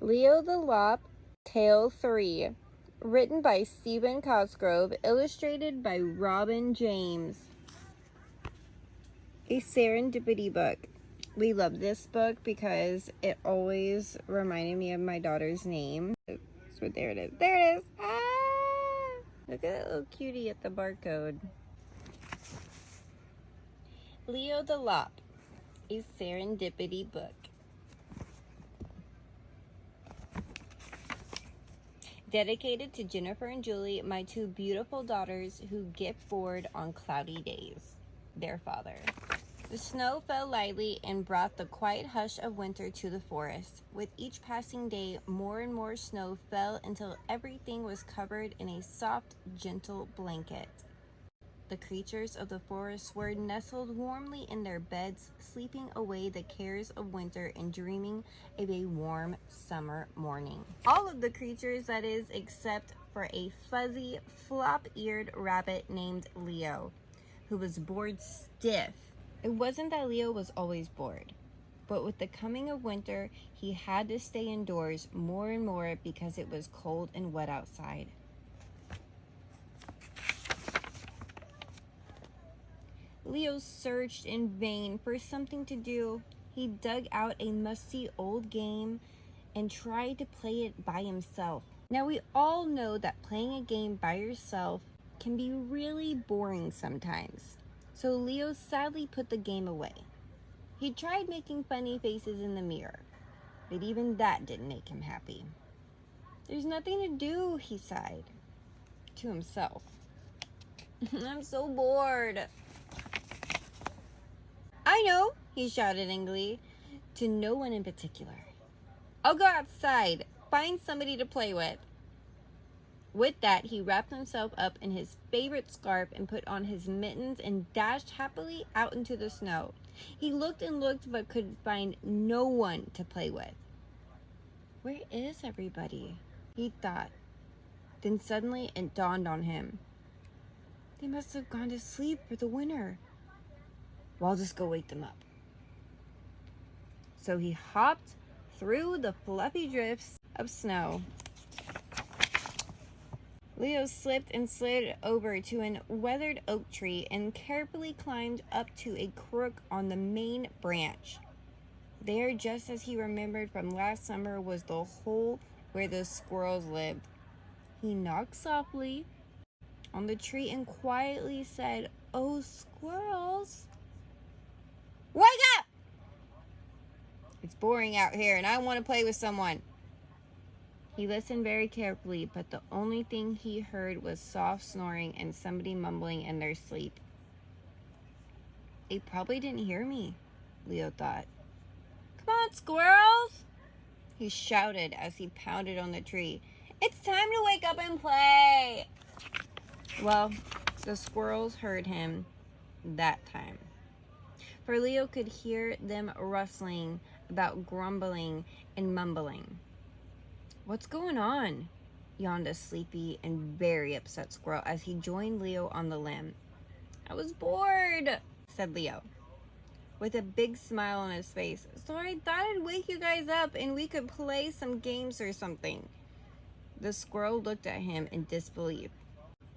Leo the Lop, Tale 3. Written by Stephen Cosgrove, illustrated by Robin James. A serendipity book. We love this book because it always reminded me of my daughter's name. So there it is. There it is. Ah! Look at that little cutie at the barcode. Leo the Lop, a serendipity book. Dedicated to Jennifer and Julie, my two beautiful daughters who get bored on cloudy days. Their father. The snow fell lightly and brought the quiet hush of winter to the forest. With each passing day, more and more snow fell until everything was covered in a soft, gentle blanket. The creatures of the forest were nestled warmly in their beds, sleeping away the cares of winter and dreaming of a warm summer morning. All of the creatures, that is, except for a fuzzy, flop-eared rabbit named Leo, who was bored stiff. It wasn't that Leo was always bored, but with the coming of winter, he had to stay indoors more and more because it was cold and wet outside. Leo searched in vain for something to do. He dug out a musty old game and tried to play it by himself. Now, we all know that playing a game by yourself can be really boring sometimes. So Leo sadly put the game away. He tried making funny faces in the mirror, but even that didn't make him happy. "There's nothing to do," he sighed to himself. "I'm so bored." "I know," he shouted in glee, to no one in particular. "I'll go outside, find somebody to play with." With that, he wrapped himself up in his favorite scarf and put on his mittens and dashed happily out into the snow. He looked and looked but could find no one to play with. "Where is everybody?" he thought. Then suddenly it dawned on him. "They must have gone to sleep for the winter. Well, I'll just go wake them up." So he hopped through the fluffy drifts of snow. Leo slipped and slid over to an weathered oak tree and carefully climbed up to a crook on the main branch. There, just as he remembered from last summer, was the hole where the squirrels lived. He knocked softly on the tree and quietly said, "Oh, squirrels, wake up! It's boring out here and I want to play with someone." He listened very carefully, but the only thing he heard was soft snoring and somebody mumbling in their sleep. "They probably didn't hear me," Leo thought. "Come on, squirrels!" he shouted as he pounded on the tree. "It's time to wake up and play!" Well, the squirrels heard him that time, for Leo could hear them rustling about, grumbling and mumbling. "What's going on?" yawned a sleepy and very upset squirrel as he joined Leo on the limb. "I was bored," said Leo, with a big smile on his face, "so I thought I'd wake you guys up and we could play some games or something." The squirrel looked at him in disbelief.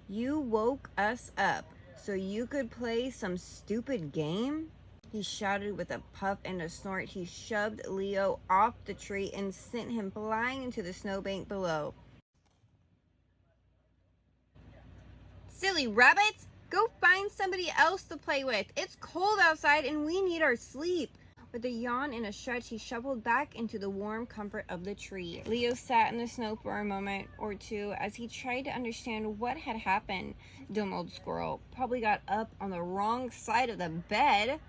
"You woke us up so you could play some stupid game?" he shouted with a puff and a snort. He shoved Leo off the tree and sent him flying into the snowbank below. "Silly rabbits! Go find somebody else to play with. It's cold outside and we need our sleep." With a yawn and a stretch, he shuffled back into the warm comfort of the tree. Leo sat in the snow for a moment or two as he tried to understand what had happened. Dumb old squirrel probably got up on the wrong side of the bed.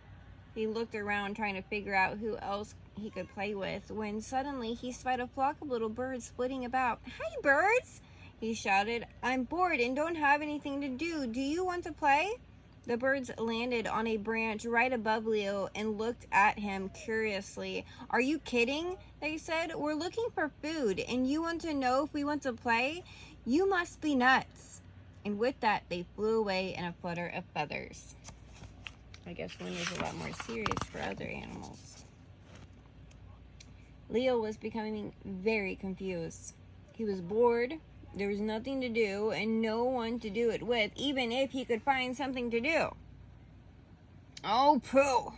He looked around trying to figure out who else he could play with when suddenly he spied a flock of little birds flitting about. "Hi, birds!" he shouted. "I'm bored and don't have anything to do. Do you want to play?" The birds landed on a branch right above Leo and looked at him curiously. "Are you kidding?" they said. "We're looking for food and you want to know if we want to play? You must be nuts." And with that, they flew away in a flutter of feathers. I guess winter's a lot more serious for other animals. Leo was becoming very confused. He was bored, there was nothing to do, and no one to do it with, even if he could find something to do. "Oh, pooh!"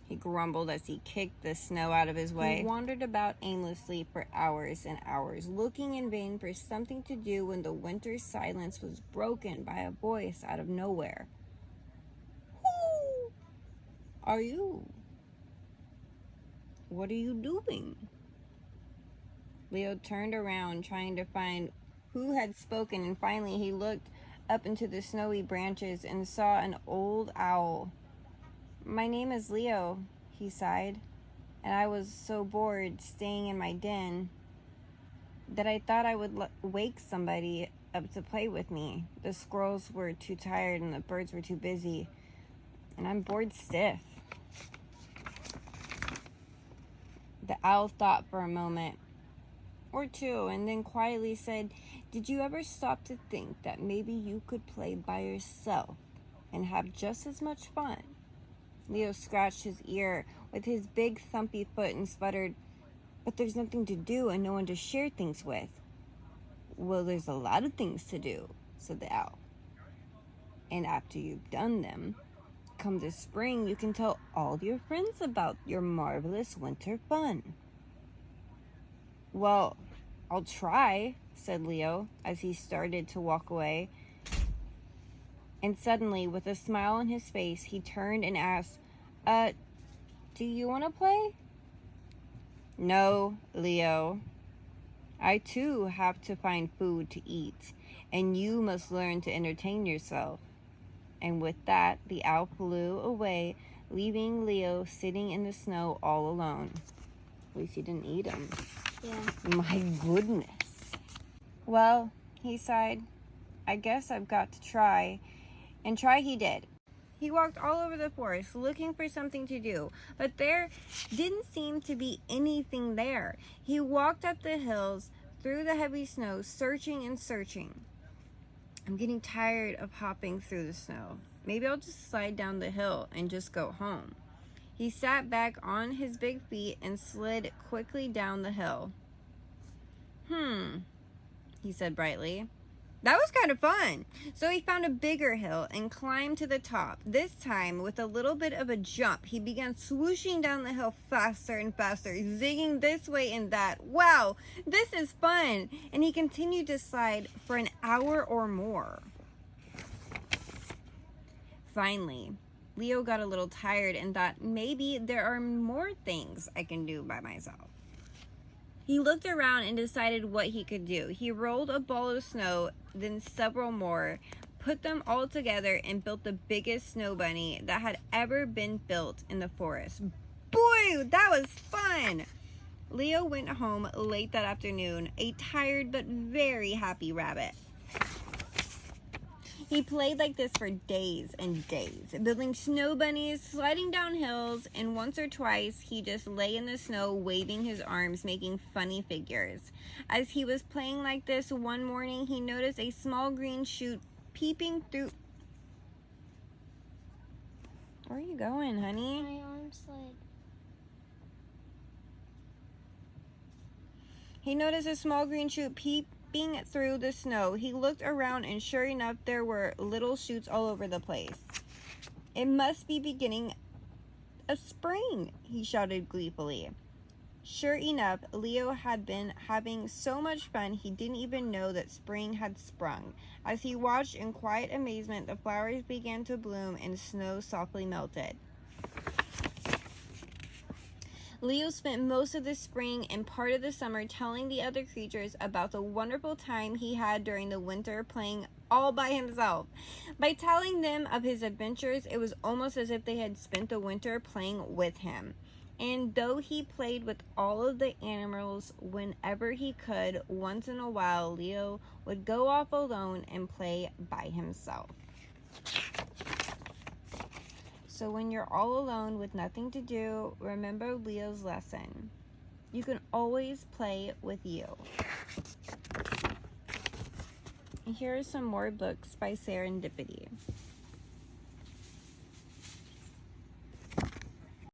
he grumbled as he kicked the snow out of his way. He wandered about aimlessly for hours and hours, looking in vain for something to do when the winter's silence was broken by a voice out of nowhere. "Who are you? What are you doing?" Leo turned around, trying to find who had spoken, and finally he looked up into the snowy branches and saw an old owl. "My name is Leo," he sighed, "and I was so bored staying in my den that I thought I would wake somebody up to play with me. The squirrels were too tired and the birds were too busy, and I'm bored stiff." The owl thought for a moment or two and then quietly said, "Did you ever stop to think that maybe you could play by yourself and have just as much fun?" Leo scratched his ear with his big thumpy foot and sputtered, "But there's nothing to do and no one to share things with." "Well, there's a lot of things to do," said the owl. "And after you've done them, come this spring, you can tell all of your friends about your marvelous winter fun." "Well, I'll try," said Leo as he started to walk away. And suddenly, with a smile on his face, he turned and asked, "Do you want to play?" "No, Leo. I too have to find food to eat, and you must learn to entertain yourself." And with that, the owl flew away, leaving Leo sitting in the snow all alone. At least he didn't eat him. Yeah. My goodness. "Well," he sighed, "I guess I've got to try." And try he did. He walked all over the forest looking for something to do, but there didn't seem to be anything there. He walked up the hills through the heavy snow, searching and searching. "I'm getting tired of hopping through the snow. Maybe I'll just slide down the hill and just go home." He sat back on his big feet and slid quickly down the hill. He said brightly. "That was kind of fun." So he found a bigger hill and climbed to the top. This time, with a little bit of a jump, he began swooshing down the hill faster and faster, zigging this way and that. "Wow, this is fun." And he continued to slide for an hour or more. Finally, Leo got a little tired and thought, maybe there are more things I can do by myself. He looked around and decided what he could do. He rolled a ball of snow, then several more, put them all together, and built the biggest snow bunny that had ever been built in the forest. Boy, that was fun! Leo went home late that afternoon, a tired but very happy rabbit. He played like this for days and days, building snow bunnies, sliding down hills, and once or twice he just lay in the snow waving his arms, making funny figures. As he was playing like this, one morning he noticed a small green shoot peeping through... Where are you going, honey? My arm slid. He noticed a small green shoot peeping through the snow. He looked around and sure enough there were little shoots all over the place. "It must be beginning of spring," he shouted gleefully. Sure enough, Leo had been having so much fun he didn't even know that spring had sprung. As he watched in quiet amazement, the flowers began to bloom and snow softly melted. Leo spent most of the spring and part of the summer telling the other creatures about the wonderful time he had during the winter playing all by himself. By telling them of his adventures, it was almost as if they had spent the winter playing with him. And though he played with all of the animals whenever he could, once in a while Leo would go off alone and play by himself. So when you're all alone with nothing to do, remember Leo's lesson. You can always play with you. And here are some more books by Serendipity.